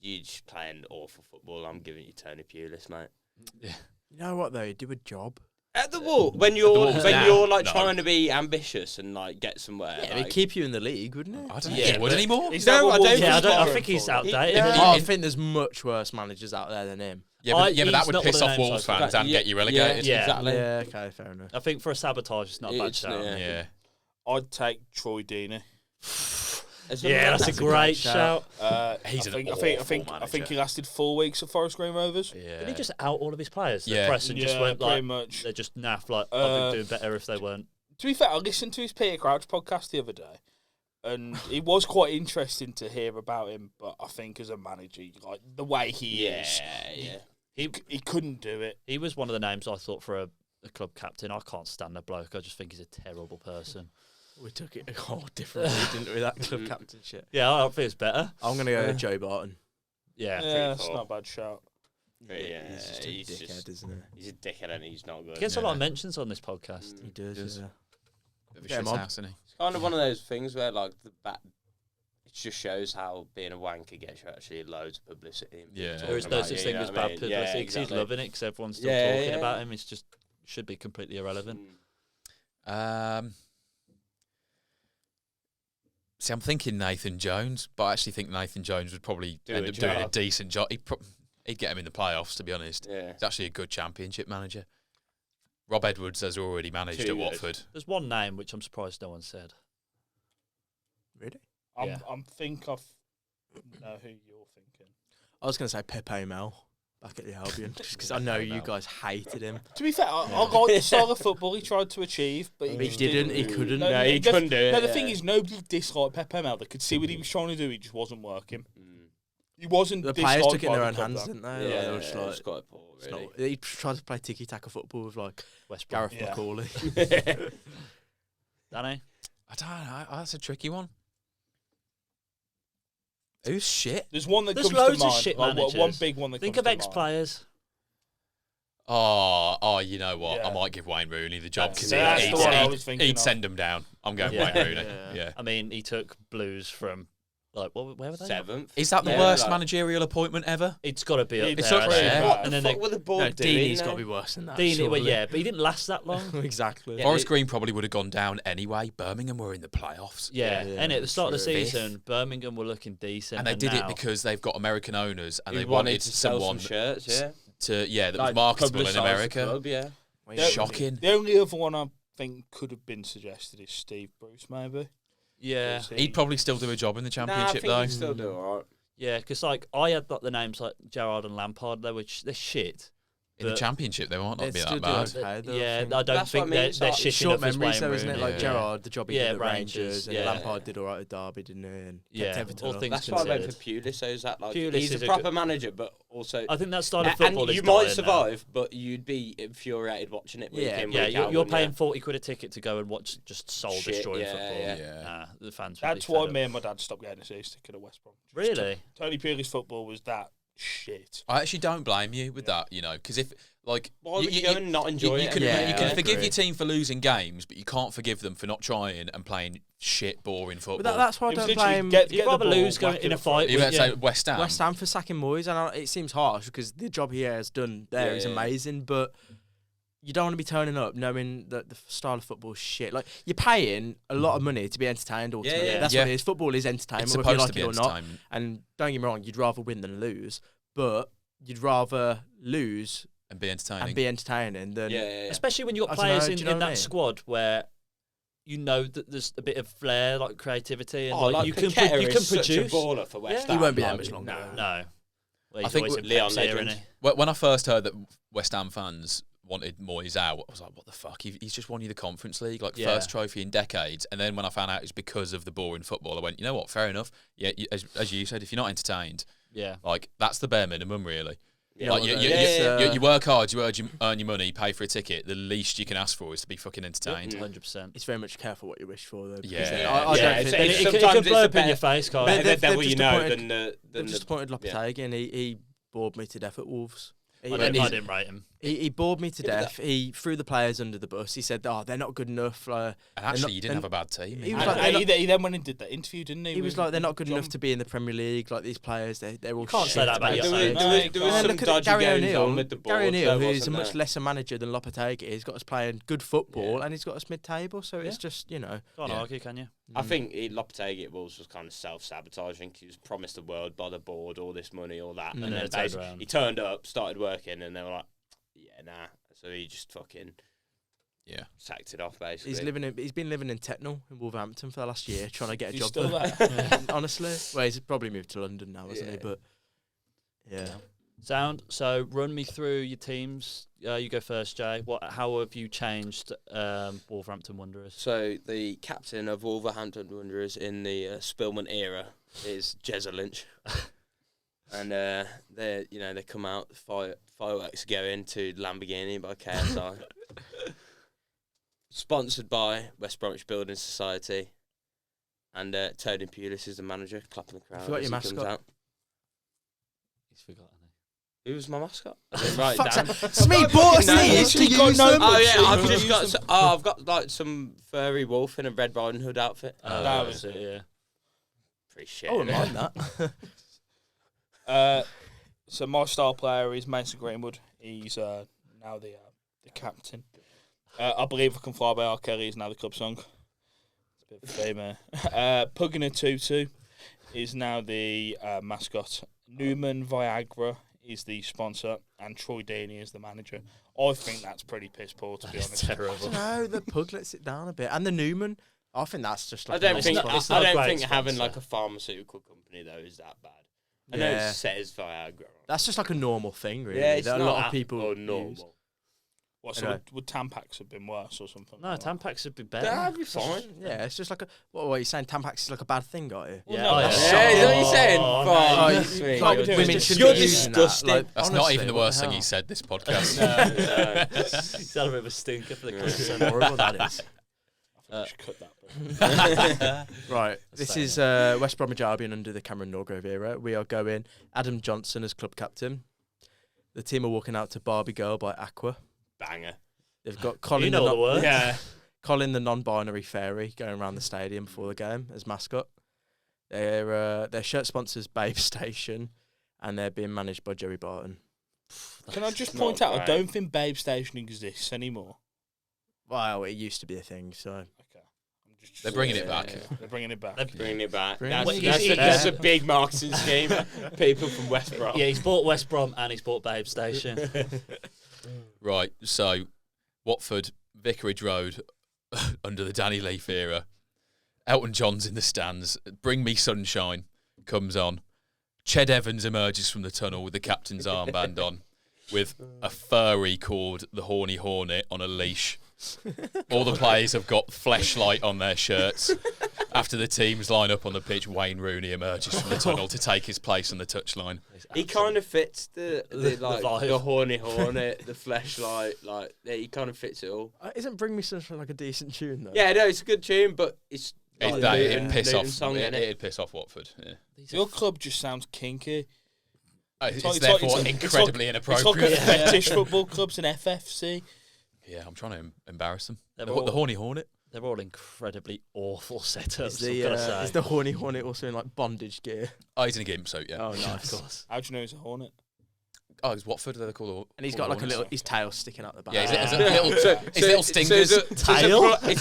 you just playing awful football. I'm giving you Tony Pulis, mate. You know what though? You do a job. At the wall when you're Wall's when down. you're like No. trying to be ambitious and like get somewhere. Yeah, like, it'd keep you in the league, wouldn't it? I don't Yeah, think it would but- anymore. Is No, that what I Wolves don't is Yeah, I aspiring think he's for? outdated. Yeah. Oh, I in- think there's much worse managers out there than him. Yeah, but he's that would not piss one of off the names Wolves I was fans and Yeah, get you relegated. Yeah. exactly. Yeah, okay, fair enough. I think for a sabotage, it's not a bad It's- shout. yeah. Yeah. I'd take Troy Deeney. Yeah, that's a great shout. He's I an think, I awful think, I think manager. he lasted 4 weeks at Forest Green Rovers. Yeah. Did he just out all of his players? Yeah. The press and just went pretty like, much. they're just naff, like, I'd be doing better if they weren't. To be fair, I listened to his Peter Crouch podcast the other day, and it was quite interesting to hear about him. But I think as a manager, like the way he is, Yeah. he couldn't do it. He was one of the names I thought for a club captain. I can't stand the bloke. I just think he's a terrible person. We took it a whole different way, didn't we? That club captain shit. Yeah, I think it's better. I'm gonna go with Joe Barton. Yeah. Yeah, that's poor. not a bad shout. Yeah, He's just a dickhead, isn't he? He's a dickhead and he's not good. He gets a lot Yeah. of mentions on this podcast. He does. does. Yeah. Bit of a Get him shit on. house, isn't he? It's kind of one of those things where like it just shows how being a wanker gets you actually loads of publicity. And people Yeah. talking There is no about such you, thing you know as what I bad mean? publicity Yeah, 'cause he's exactly. loving it because everyone's still Yeah, talking yeah. about him. It's just should be completely irrelevant. Mm. See, I'm thinking Nathan Jones, but I actually think Nathan Jones would probably Do end a up doing a job. decent job. He'd get him in the playoffs, to be honest. Yeah. He's actually a good championship manager. Rob Edwards has already managed Too at good. Watford. There's one name which I'm surprised no one said. Really? I Yeah. think I know who you're thinking. I was going to say Pepe Mel back at the Albion, just because I know you guys hated him. To be fair, I got the style of football he tried to achieve, but he He just didn't, didn't. he couldn't. No, he couldn't do it. No, the yeah. thing is, nobody disliked Pepe Mel. They could see what he was trying to do. He just wasn't working. Mm. He wasn't. The players disliked took it in by their the own club, hands, though. didn't they? Yeah, Like, they were just it's like, quite poor, it's really. not, he tried to play tiki-taka football with like West Brom. Gareth Yeah. Macaulay. Danny? I don't know. That's a tricky one. Who's shit? There's one that There's comes loads to of mind. shit Like, one managers. big one that Think comes of to mind. ex-players. Oh, you know what? Yeah. I might give Wayne Rooney the job because That's the one I was thinking he'd of. send him down. I'm going Yeah. Wayne Rooney. Yeah. Yeah. I mean, he took Blues from, like, where were they? 7th. Is that the Yeah, worst like- managerial appointment ever? It's got to be up It's there. up actually. there. What And the then fuck they, were the board No, doing? Deeney's got now? to be worse than that. Deeney, well, surely. yeah, but he didn't last that long. Exactly. Yeah. Forest it- Green probably would have gone down anyway. Birmingham were in the playoffs. Yeah, Yeah, and at the start of the true. season, Birmingham were looking decent. And they did it now- because they've got American owners and He they wanted wanted to sell someone some shirts, yeah. that Like, was marketable in publicise the America. club, yeah. The- Shocking. The only other one I think could have been suggested is Steve Bruce, maybe. Yeah, 'Cause He'd probably still do a job in the Nah, I championship think though. he'd still do alright. yeah, because like I had like the names like Gerrard and Lampard, they're shit. In the but- championship, they might not They'd be still that do bad. okay, though, Yeah, think. I don't That's what think I mean, they're it's like shit Short enough as memories, Wayne though, isn't it? Rooney. Like Yeah. Gerrard, the job he Yeah, did at Rangers, Rangers, and yeah. Lampard did all right at Derby, didn't he? And Yeah, kept Everton all up. things That's why I went for considered. Pulis, so is that like Pulis he's is a a proper good- manager, but also I think that style of and football is you might dying now. survive, but you'd be infuriated watching it week Yeah, in, Yeah, week you're, out, you're wouldn't paying you? 40 quid a ticket to go and watch just soul Shit, destroying yeah, football. yeah. Nah, the fans would That's be why fed up. me and my dad stopped getting a season ticket at West Brom. Really? Tony Pulis football was that shit. I actually don't blame you with that, because if like Why would you go and not enjoy you it? can, Yeah, you can I forgive agree. your team for losing games, but you can't forgive them for not trying and playing shit, boring football. But that's why I It was don't literally blame get You'd the rather ball, lose going whack in it a up front. fight you with better say West Ham. West Ham for sacking Moyes, and it seems harsh because the job he has done there is Yeah. amazing, but you don't want to be turning up knowing that the style of football is shit. Like, you're paying a lot of money to be entertained ultimately. yeah. That's Yeah. what it is. Football is entertainment, It's whether you supposed like to it be or not. entertainment. And don't get me wrong, you'd rather win than lose, but you'd rather lose And be entertaining. and be entertaining than... Yeah. Especially when you've got I dunno, players do in, you know in what I that mean? squad where you know that there's a bit of flair, like creativity, and Oh, like, like you can Paqueta you can is such a produce. baller for West Yeah. Ham. He won't be there like, much longer. nah. No, well, I he's think always in Leon Pepsi, legend. isn't he? When I first heard that West Ham fans wanted Moyes out, I was like, what the fuck? He's just won you the Conference League, like Yeah. first trophy in decades. And then when I found out it's because of the boring football, I went, you know what? Fair enough. Yeah, as you said, if you're not entertained, Yeah. like that's the bare minimum, really. Yeah, Like well, you work hard, you earn your money, pay for a ticket. The least you can ask for is to be fucking entertained. 100%. It's very much careful what you wish for, though. because Yeah. I don't Yeah, think... it's- Then it's it can sometimes blow it's up in a your face, can't They- it? Better they've the devil you just know appointed- than the They've just appointed Lopetegui, and he bored me to death at Wolves. He, I didn't rate him. he bored me to Yeah, but death. He threw the players under the bus. He said, "Oh, they're not good enough." And actually, not- you didn't they're- have a bad team. he was And like, he then went and did that interview, didn't he? He was with- like, "They're not good John- enough to be in the Premier League. Like these players, they're all can't shit." say that about mate." your There was, side. there was, there was And then some look at dodgy Gary goings O'Neill. on with the board. Gary O'Neill, though, who's a wasn't much there? lesser manager than Lopetegui, he's got us playing good football, Yeah. and he's got us mid-table. So it's just Can't Yeah. argue, can you? I think Lopetegui at Wolves was kind of self-sabotaging. He was promised the world by the board, all this money, all that, And and then then it turned basically around. he turned up, started working, and they were like, "Yeah, nah." So he just fucking Yeah. sacked it off. Basically, he's been living in Tetnall in Wolverhampton for the last year, trying to get a He's job. still there. Honestly, well, he's probably moved to London now, hasn't he? Yeah. But yeah. Sound. So run me through your teams. You go first, Jay. How have you changed Wolverhampton Wanderers? So the captain of Wolverhampton Wanderers in the Spillman era is Jezza Lynch, and they come out fireworks going to Lamborghini by KSI, sponsored by West Bromwich Building Society, and Tony Pulis is the manager, clapping the crowd. forgot as your he comes mascot. out. He's forgotten. Who was my mascot? I didn't write it down. Smee bought us No, these to you've got use no- them. Oh yeah, I've Use just got. them. I've got like some furry wolf in a Red Riding Hood outfit. that That's was- it, yeah. Pretty shit. I wouldn't innit? mind that. So my star player is Mason Greenwood. He's now the captain. I believe I Can Fly by R. Kelly is now the club song. It's Bit famous. Pugina Tutu is now the mascot. Newman Viagra is the sponsor, and Troy Deeney is the manager. I think that's pretty piss poor, to be honest. Terrible. No, the pug lets it down a bit, and the Newman. I think that's just I like. don't a think nice it's not I a don't great think having sponsor. like a pharmaceutical company though is that bad. I know Yeah. it says Viagra. That's just like a normal thing, really. Yeah, it's that not a lot of at people all use. normal. What, so Anyway. would Tampax have been worse or something? No, like that? Tampax would be better. That'd be fine. Yeah, it's just like a. What are you saying? Tampax is like a bad thing, got you? Well, Yeah, no, oh, that's Yeah, is that what you're saying? Oh, Fuck no. me. Like, You're women just- shouldn't you're be using disgusting. That. Like, That's not honestly, even the what worst thing hell? he said this podcast. No. He's had a bit of a stinker for the It's club. horrible that is. I think we should cut that bit. Right, this saying is West Bromwich Albion under the Cameron Norgrove era. We are going Adam Johnson as club captain. The team are walking out to Barbie Girl by Aqua. Banger. They've got Colin, You know the words. Yeah. Colin the non-binary fairy, going around the stadium before the game as mascot. Their shirt sponsors Babe Station, and they're being managed by Joey Barton. Can I just Not point out, I great. don't think Babe Station exists anymore. Well, it used to be a thing, so Okay. I'm just They're bringing it Yeah. back. They're bringing it back. They're- Bringing it back. Bringing That's, it that's, back. a, that's a big marketing scheme. People from West Brom. Yeah, he's bought West Brom and he's bought Babe Station. Right, so Watford, Vicarage Road, under the Danny Leaf era. Elton John's in the stands. Bring Me Sunshine comes on. Ched Evans emerges from the tunnel with the captain's armband on, with a furry called the Horny Hornet on a leash. All the players have got fleshlight on their shirts. After the teams line up on the pitch, Wayne Rooney emerges from the tunnel to take his place on the touchline. He kind of fits the like vibe. the horny hornet, the fleshlight, like yeah, he kind of fits it all. isn't Bring Me Sunshine like a decent tune though? Yeah, no, it's a good tune, but it's like the It'd piss Luton off. song, innit? It'd piss off Watford. Yeah. Your club just sounds kinky. It's like- therefore it's like- incredibly It's like inappropriate. a fetish football club's an FFC. Yeah, I'm trying to embarrass them. They're The, all- the Horny Hornet. They're all incredibly awful setups, Is I've got to say. is the Horny Hornet also in like bondage gear? Oh, he's in a gimp suit, yeah. Oh, Of nice. course. How do you know he's a hornet? Oh, it's Watford. They're called. And he's got like a little, his tail sticking out the back. Yeah, his Yeah. little, his little stingers. It's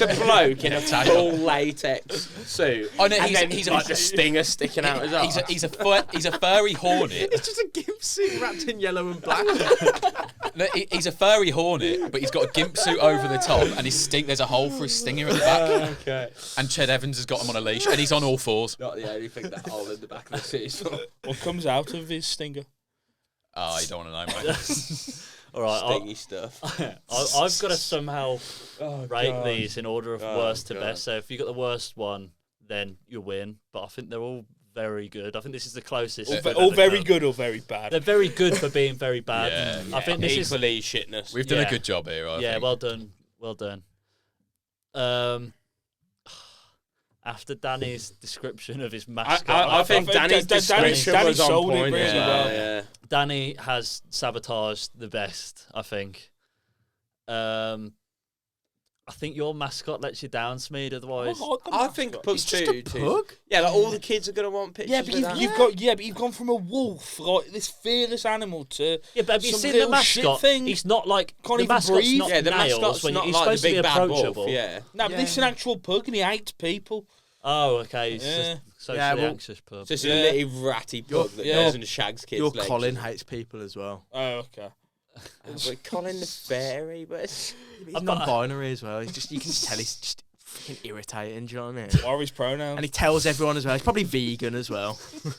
a bloke in a Tail. full latex suit. Oh, no, and he's- then he's he's a- like the stinger sticking out his arse. He's a furry hornet. It's just a gimp suit wrapped in yellow and black. No, he's a furry hornet, but he's got a gimp suit over the top, and there's a hole for his stinger at the back. Okay. And Ched Evans has got him on a leash, and he's on all fours. Not the only thing that hole in the back of the suit is for. What comes out of his stinger? Oh, you don't want to know, mate. All right, Stingy stuff. I've got to somehow Oh, rate God. these in order of Oh, worst to God. best. So if you got the worst one, then you win. But I think they're all very good. I think this is the closest. All, to all the very club. good or very bad? They're very good for being very bad. Yeah, I think this is. equally shitness. We've done Yeah. a good job here, I Yeah, think. well done, well done. After Danny's description of his mascot, I think I think Danny's description Danny was on sold it point. really Yeah, well. yeah. Danny has sabotaged the best, I think. I think your mascot lets you down, Smeed, otherwise. I think Pug It's just a pug. Yeah, like all the kids are gonna want pictures. Yeah, but with that. you've gone from a wolf, like this fearless animal, to Yeah, but have you some seen the little shit mascot? thing. He's not like Can't the even mascot's breathe. not Yeah, the nails mascot's when not he's like supposed the to be big bad approachable. wolf. Yeah. no, but this is an actual pug and he hates people. Oh, okay. He's Yeah. just socially Yeah, well- anxious pub. So it's Yeah. a little ratty pug that yeah. goes and shags kids. Your legs. Colin hates people as well. Oh, okay. But Colin the fairy, but it's... He's non-binary as well. You can just tell he's just fucking irritating. Do you know what I mean? What are his pronouns? And he tells everyone as well. He's probably vegan as well. Do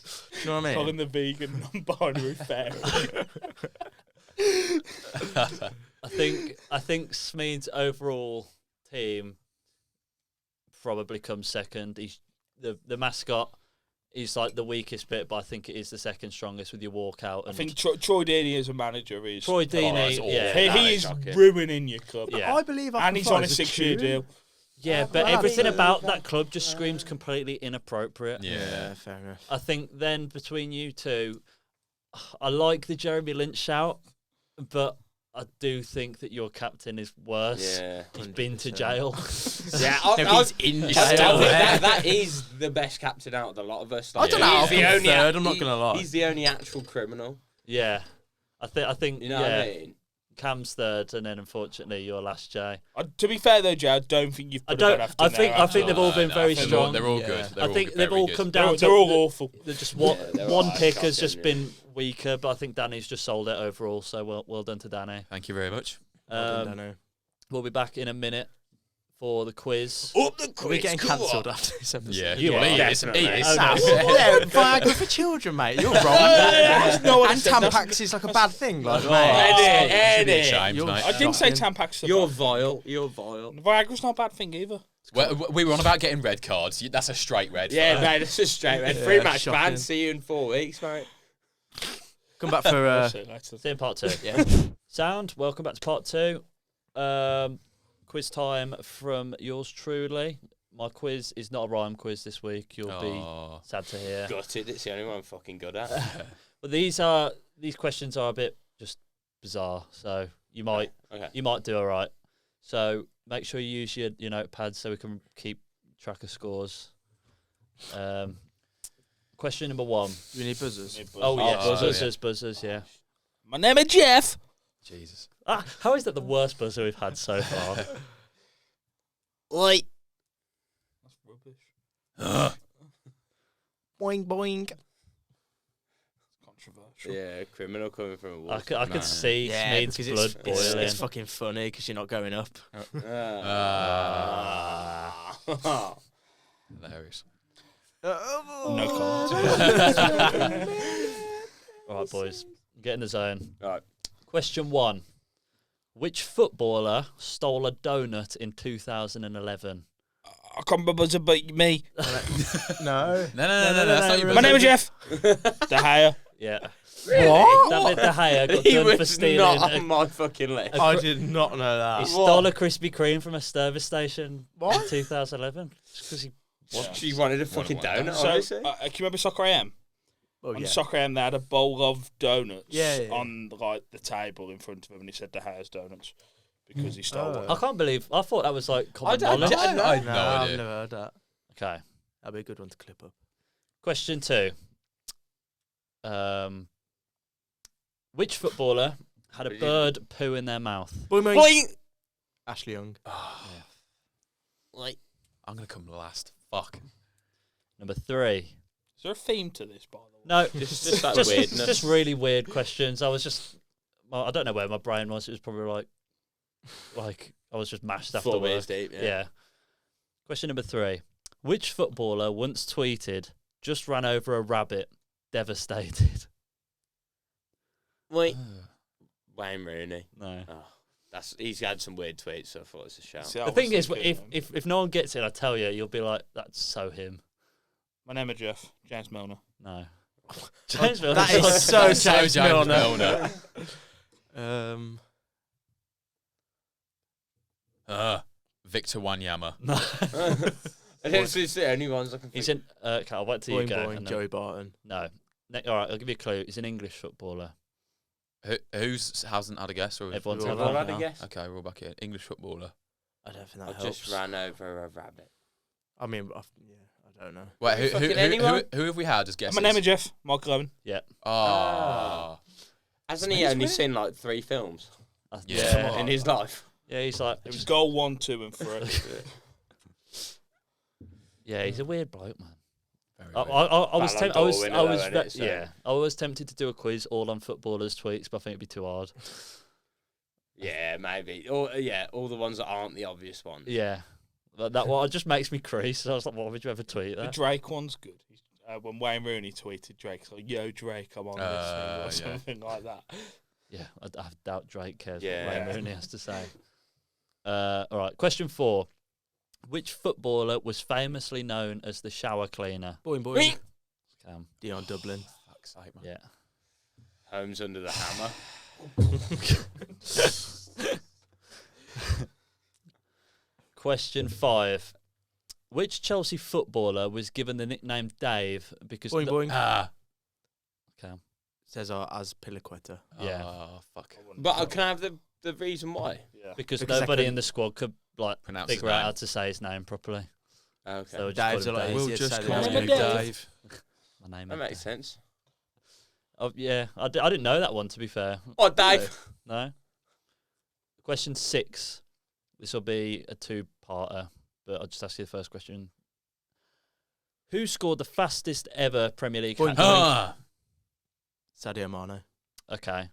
you know what I mean? Colin the vegan non-binary fairy. I think Smeed's overall team probably comes second. He's the mascot is like the weakest bit, but I think it is the second strongest with your walkout. I And think Troy Deeney as a manager is... Troy that's Deeney, awful. yeah, He, That he is is shocking. ruining your club. yeah. I believe I And he's on a 6-year deal. Yeah, but well, everything that's- about that club just screams completely inappropriate. Yeah. fair enough. I think then between you two, I like the Jeremy Lynch shout, but I do think that your captain is worse. Yeah. He's been to 100%. jail. Yeah, He's in He's jail. still there. that is the best captain out of the lot of us. I don't know, He's I'll the come only third, I'm not gonna lie. He's the only actual criminal. Yeah. I think You know yeah. what I mean? Cam's third, and then unfortunately your last, Jay. To be fair though, Jay, I don't think you've. I put don't. a bad I Afton think. there I think at they've all. all been very they're strong. They're all Yeah. good. I think they've all come They're, down to. they're all awful. They're just they're one alright, pick can't has just genuinely. been weaker, but I think Danny's just sold it overall. So well done to Danny. Thank you very much. Well done, Dano. We'll be back in a minute for the quiz. Up the Are we quiz, getting come on. cancelled after this episode? Yeah, You he are, is. He definitely. is. Oh, no. Yeah, Viagra for children, mate. You're wrong. No, And Tampax is like a bad thing, like, Oh, mate. you should be Eddie. ashamed, You're- mate. I didn't say Shocking. Tampax. You're vile. You're vile. Viagra's not a bad thing either. We were on about getting red cards. That's a straight red. Yeah, for that. mate, that's a straight red. Yeah, 3 match shocking. ban. See you in 4 weeks, mate. Come back for See you later. See you in part 2. yeah. Sound. Welcome back to part 2. Quiz time from yours truly. My quiz is not a rhyme quiz this week. You'll be Oh. sad to hear. Gutted. It's the only one I'm fucking good at. But these questions are a bit just bizarre. So you might Okay. do all right. So make sure you use your notepad so we can keep track of scores. Question number 1. Do we need buzzers? Oh yes, yeah. buzzers. Yeah. My name is Jeff. Jesus. How is that the worst buzzer we've had so far? Oi. That's rubbish. Boing, boing. Controversial. Yeah, criminal coming from a I wolf. could see Yeah, Smeed's because blood boiling. it's fucking funny because you're not going up. Ah. Hilarious. No comment. All right, boys, get in the zone. Right. Question 1: which footballer stole a donut in 2011? I can't remember buzzer, but me. No. No. That's not your My name is buzzer. Jeff. De Gea. Yeah, What? David De Gea got He done for was stealing. not on my fucking list. I did not know He that. stole a Krispy Kreme from a service station What? in 2011. Just because he. She wanted a fucking one donut, So, obviously. can you remember Soccer AM? Oh, On yeah. Soccer AM, they had a bowl of donuts Yeah. on like the table in front of him, and he said De Gea's donuts because he stole Oh. one. I can't believe. I thought that was like common don't- knowledge. I- I had no I've idea. never heard that. Okay. That'd be a good one to clip up. Question 2. Which footballer had a Did you- bird poo in their mouth? Boing, boing. Boing. Ashley Young. Like, I'm gonna come last. Fuck. Number 3. Is there a theme to this, by the way? No, just that weirdness. just really weird questions. I was just, well, I don't know where my brain was. It was probably like I was just mashed after 4 work. years deep, Yeah. Question number 3. Which footballer once tweeted, "Just ran over a rabbit, devastated"? Wait. Wayne Rooney. No. Oh, he's had some weird tweets, so I thought it's a shout. See, I The thing was is, thinking, if no one gets it, I tell you, you'll be like, "That's so him." my name is Jeff. James Milner. No. James Milner. That is so That's so James James Milner. Milner. Victor Wanyama. No. I think it's the only ones I can think. He's in. Okay, I'll wait till you Boing, go. boing. and then- Joey Barton. No. All right, I'll give you a clue. He's an English footballer. Who's hasn't had a guess? Or Everyone's We're had all I've one. had a now. guess. Okay, we're all back here. English footballer. I don't think that I helps. just ran over a rabbit. I mean, I don't know. Wait, Fucking anyone? who have we had as guesses? My name is Jeff. Michael Owen. Oh. Hasn't he only seen like 3 films Yeah. in his life? Yeah, he's like. It was goal 1, 2, and 3. Yeah, he's a weird bloke, man. Very I weird. was Ballon tempted. d'Or winner though, innit, so- Yeah, I was tempted to do a quiz all on footballers' tweets, but I think it'd be too hard. Yeah, maybe. All the ones that aren't the obvious ones. Yeah, that one just makes me crease. I was like, why would you ever tweet The that? Drake one's good. When Wayne Rooney tweeted Drake, like, "Yo, Drake, I'm on this thing," Yeah. or something like that. Yeah, I doubt Drake cares Yeah. what Wayne Rooney has to say. All right, question 4. Which footballer was famously known as the shower cleaner? Boing, boing. Cam. Dion Dublin. Fuck's sake, man. Yeah. Holmes under the hammer. Question 5. Which Chelsea footballer was given the nickname Dave because Boing, boing. Cam. Says as Piliqueta. Yeah. Oh, fuck. But can I have the reason why? Yeah. Because Because nobody they in the squad could Pronounce his figure out name. how to say his name properly. Okay. So we just Dave's call him a lot Dave. easier. We'll to just say call than you Dave. Dave. My name That is makes Dave. sense. Oh, yeah, I didn't know that one, to be fair. Oh, Dave. No? Question 6. This will be a two-parter, but I'll just ask you the first question. Who scored the fastest ever Premier League hat-trick? Sadio Mane. Okay.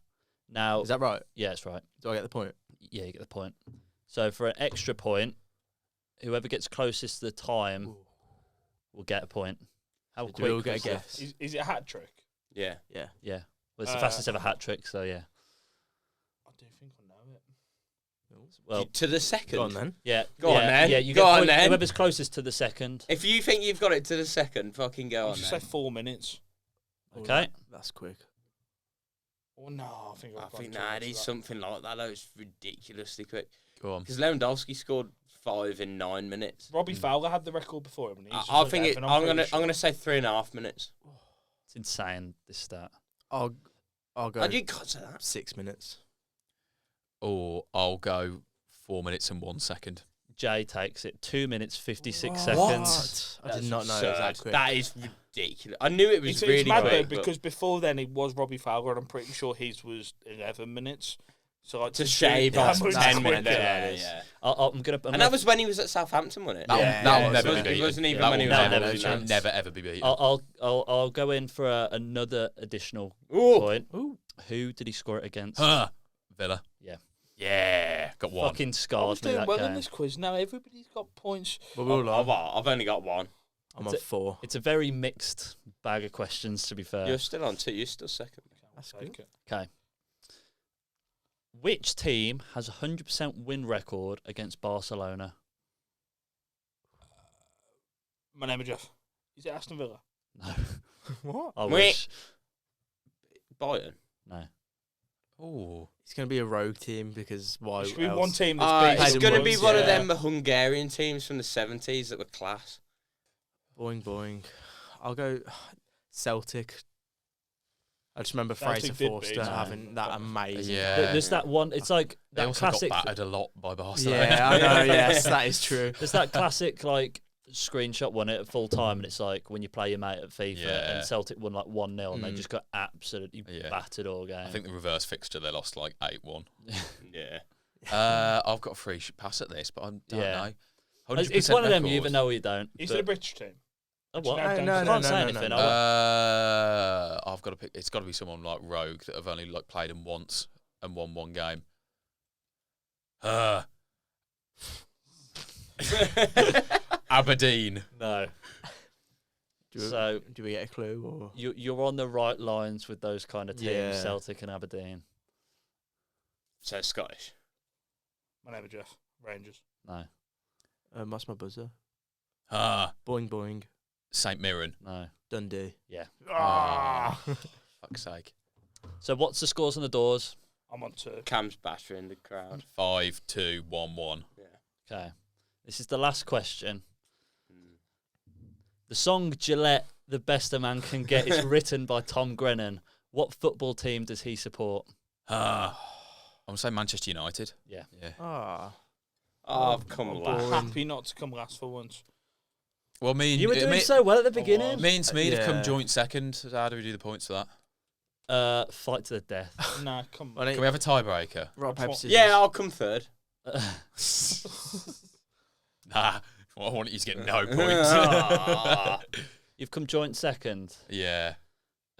Now, Is that right? yeah, it's right. Do I get the point? Yeah, you get the point. So for an extra point, whoever gets closest to the time will get a point. How Do we all quick get a was the- guess? Is it a hat trick? Yeah. Yeah. Yeah. Well, it's the fastest ever hat-trick, so yeah. I do think I know it. Well, To the second. Go on then. yeah. Go on then. Yeah, you Go get a on point. then. Whoever's closest to the second. If you think you've got it to the second, fucking go I'll on just then. say 4 minutes. Okay. That's quick. Oh no, I think I I've think gone it towards is that. something like that. Though it's ridiculously quick. Go on. Because Lewandowski scored 5 in 9 minutes. Robbie Fowler had the record before him. And he's I just think 11, I'm pretty gonna sure. say 3.5 minutes. It's insane, this stat. I'll go And you can't say that. 6 minutes. Or I'll go 4 minutes and 1 second. Jay takes it 2 minutes 56 What? seconds. I did not know it was that Absurd. quick. That is ridiculous. I knew it was It's really mad though, quick. but because before then it was Robbie Fowler, and I'm pretty sure his was 11 minutes. So like to do shave that off much 10 quicker. minutes. Yeah, yeah. I'm gonna. And that was when he was at Southampton, wasn't it? That'll, Yeah, that'll yeah, never it be was- beaten. It wasn't even That when he will was never, at be- Everton. never ever be beaten. I'll go in for another additional Ooh. point. Ooh. Who did he score it against? Villa. Yeah. Yeah. Got one. Fucking I was scarred me doing that well game. in this quiz. Now everybody's got points. Well, we're all on. I've only got one. I'm on 4. It's a very mixed bag of questions, to be fair. You're still on 2. You're still second. That's Take good. it. Okay. Which team has a 100% win record against Barcelona? My name is Jeff. Is it Aston Villa? No. What? I Wait. wish. Bayern. No. Oh. It's going to be a rogue team because why It should be else? one team that's It's beaten going to once. be one of Yeah. them Hungarian teams from the 70s that were class. Boing, boing. I'll go Celtic. I just remember Celtic Fraser did Forster beat having that amazing. Yeah. There's that one. It's like They that also classic. got battered a lot by Barcelona. Yeah, I know. Yes, that is true. There's that classic like screenshot one at full time, and it's like when you play your mate at FIFA, Yeah. and Celtic won like 1-0, and they Mm. just got absolutely Yeah. battered all game. I think the reverse fixture, they lost like 8-1. Yeah. I've got a free pass at this, but I don't Yeah. know. It's one of them you record. either know or you don't. Is but- it a British team? Oh, what? No, I no, can't no, say no, anything. no. I've got to pick. It's got to be someone like Rogue that have only like played them once and won one game. Aberdeen. No. Do, So do we get a clue? Or you're on the right lines with those kind of teams, Yeah. Celtic and Aberdeen. So Scottish. My name is Jeff. Rangers. No, what's my buzzer? Boing. Boing. St Mirren. no. Dundee. Yeah. Ah. Fuck's sake. So what's the scores on the doors? I'm on 2. Cam's battering the crowd. 5-2-1-1. Okay. This is the last question. Mm. The song Gillette, The Best a Man Can Get is written by Tom Grennan. What football team does he support? I'm gonna say Manchester United. Yeah. Yeah. Ah. Oh, I've come I'm last. happy not to come last for once. Well, You were doing so well at the beginning. Me and Smeed have come Yeah. joint second. So how do we do the points for that? Fight to the death. Nah, come Well, on. Can we have a tiebreaker? rock, paper, scissors. Yeah, I'll come third. Nah. Well, I want you to get no points. Ah. You've come joint second. Yeah.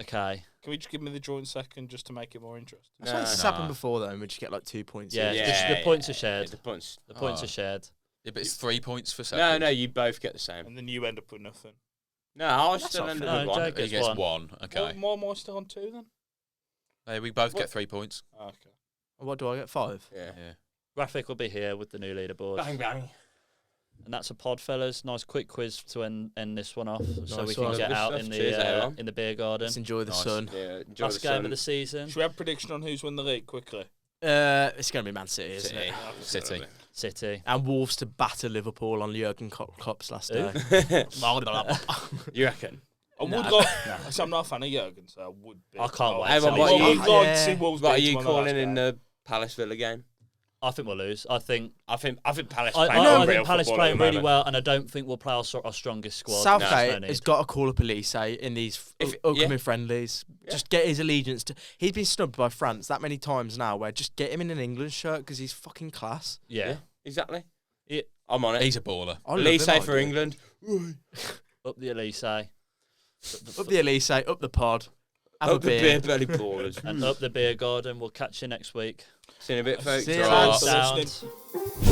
Okay. Can we just give me the joint second just to make it more interesting? That's why this has Nah. happened before, though, and we just get like 2 points. Yeah, each. the points are shared. The points. The points Oh. are shared. Yeah, but it's 3 points for No, second. no, you both get the same. And then you end up with nothing. No, I'll That's still not end fair. up with No, one. Jake He gets gets one. one. Okay. Why am I still on 2 then? Hey, we both What? get 3 points. Oh, okay. What do I get? 5? Yeah. Yeah. Graphic will be here with the new leaderboard. Bang, bang. And that's a pod, fellas. Nice quick quiz to end this one off, so Nice we can one. get Good out stuff. in Cheers, the everyone. in the beer garden. Let's enjoy the Nice. sun. Yeah, enjoy Last the game sun. of the season. Should we have prediction on who's won the league quickly? It's going to be Man City, isn't City. it? City. City. And Wolves to batter Liverpool on Jurgen Klopp's last Who? day. You reckon? I would Nah. like. Actually, I'm not a fan of Jurgen, so I would be. I can't wait Hey, till what I are would you- like to Yeah. see Wolves What are beat you him on the last calling in game. the Palace Villa game? I think we'll lose. I think Palace I playing think real Palace football playing at the really moment. well, and I don't think we'll play our strongest squad. Southgate No. has got to call up Elise in these upcoming friendlies. Yeah. Just get his allegiance to. He's been snubbed by France that many times now. Where just get him in an England shirt because he's fucking class. Yeah. Exactly. Yeah. I'm on it. He's a baller. I love Elise him, I for do. England. Up the Elise. Up the Elise, up the pod. Have a Up the beer. beer belly ballers. And up the beer garden. We'll catch you next week. See you in a bit, folks. See you, Ta-ra. lads. Thanks for listening. Downs.